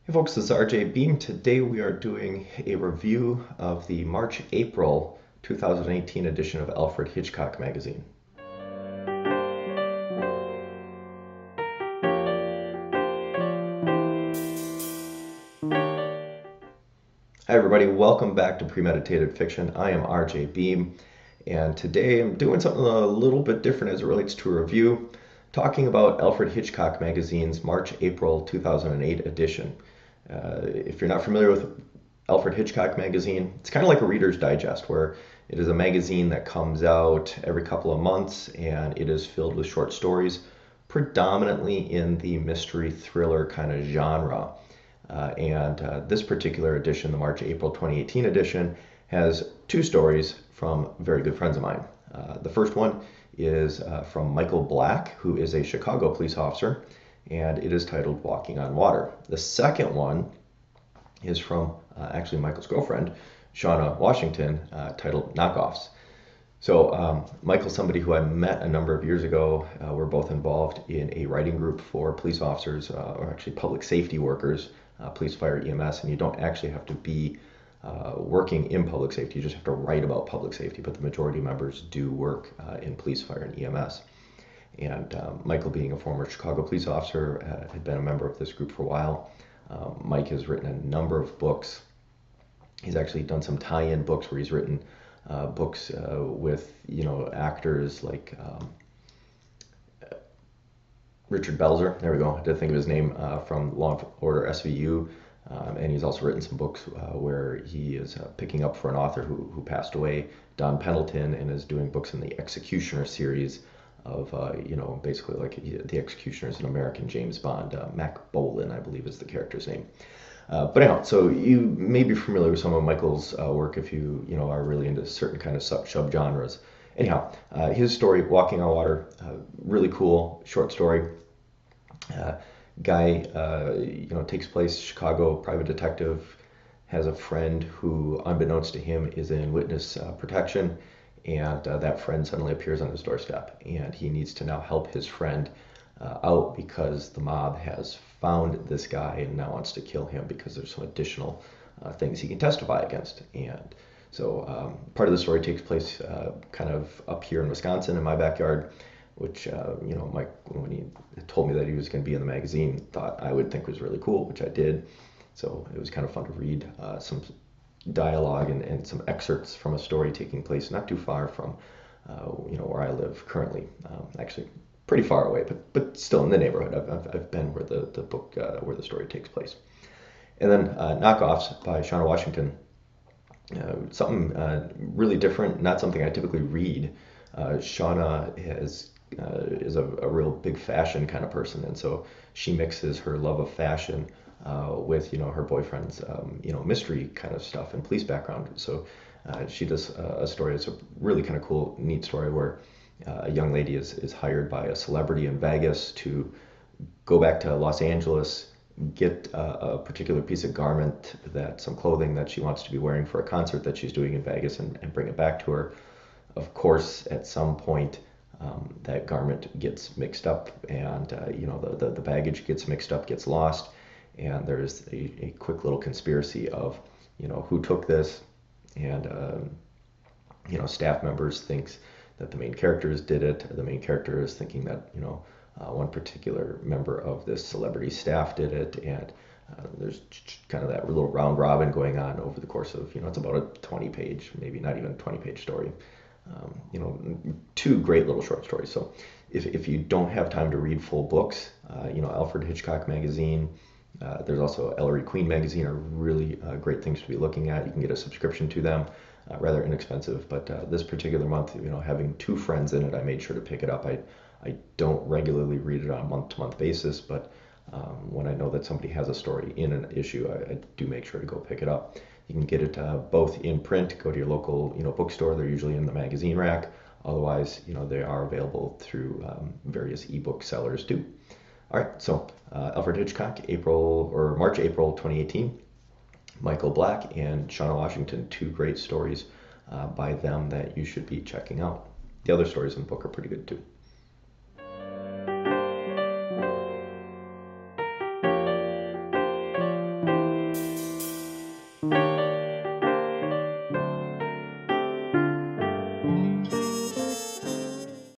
Hey folks, this is RJ Beam. Today we are doing a review of the March-April 2018 edition of Alfred Hitchcock magazine. Hi everybody, welcome back to Premeditated Fiction. I am RJ Beam, and today I'm doing something a little bit different as it relates to a review, talking about Alfred Hitchcock magazine's March-April 2008 edition. If you're not familiar with Alfred Hitchcock magazine, it's kind of like a Reader's Digest, where it is a magazine that comes out every couple of months and it is filled with short stories, predominantly in the mystery thriller kind of genre. And this particular edition, the March-April 2018 edition, has two stories from very good friends of mine. The first one is from Michael Black, who is a Chicago police officer, and it is titled Walking on Water. The second one is from actually Michael's girlfriend, Shana Washington, titled Knockoffs. So Michael's somebody who I met a number of years ago. We're both involved in a writing group for police officers, or actually public safety workers, police, fire, EMS, and you don't actually have to be working in public safety. You just have to write about public safety, but the majority of members do work in police, fire, and EMS. And Michael, being a former Chicago police officer, had been a member of this group for a while. Mike has written a number of books. He's actually done some tie-in books where he's written books with actors like Richard Belzer. There we go. I did think of his name from Law and Order SVU. And he's also written some books where he is picking up for an author who passed away, Don Pendleton, and is doing books in the Executioner series of, basically like the Executioner is an American James Bond. Mac Bolan, I believe, is the character's name. But anyhow, so you may be familiar with some of Michael's work if you are really into certain kind of subgenres. Anyhow, his story, Walking on Water, really cool short story. Guy, takes place Chicago, private detective, has a friend who, unbeknownst to him, is in witness protection, and that friend suddenly appears on his doorstep, and he needs to now help his friend out because the mob has found this guy and now wants to kill him because there's some additional things he can testify against. And so part of the story takes place kind of up here in Wisconsin in my backyard, which, Mike, when he told me that he was going to be in the magazine, thought I would think was really cool, which I did. So it was kind of fun to read some dialogue and some excerpts from a story taking place not too far from, where I live currently. Actually, pretty far away, but still in the neighborhood. I've been where the book, where the story takes place. And then Knockoffs by Shana Washington. Something really different, not something I typically read. Shauna is a real big fashion kind of person, and so she mixes her love of fashion with her boyfriend's mystery kind of stuff and police background. So she does a story. It's a really kind of cool, neat story where a young lady is hired by a celebrity in Vegas to go back to Los Angeles, get a particular piece of garment, some clothing that she wants to be wearing for a concert that she's doing in Vegas, and bring it back to her. Of course, at some point, that garment gets mixed up, and the baggage gets mixed up, gets lost, and there's a quick little conspiracy of who took this, and staff members thinks that the main characters did it. The main character is thinking that one particular member of this celebrity staff did it, and there's kind of that little round robin going on over the course of it's about a 20-page, maybe not even 20-page story. Two great little short stories. So if you don't have time to read full books, Alfred Hitchcock magazine, there's also Ellery Queen magazine, are really great things to be looking at. You can get a subscription to them, rather inexpensive. But this particular month, having two friends in it, I made sure to pick it up. I don't regularly read it on a month-to-month basis, but when I know that somebody has a story in an issue, I do make sure to go pick it up. You can get it both in print. Go to your local bookstore. They're usually in the magazine rack. Otherwise, they are available through various ebook sellers too. All right, so Alfred Hitchcock, March-April 2018. Michael Black and Shana Washington, two great stories by them that you should be checking out. The other stories in the book are pretty good too.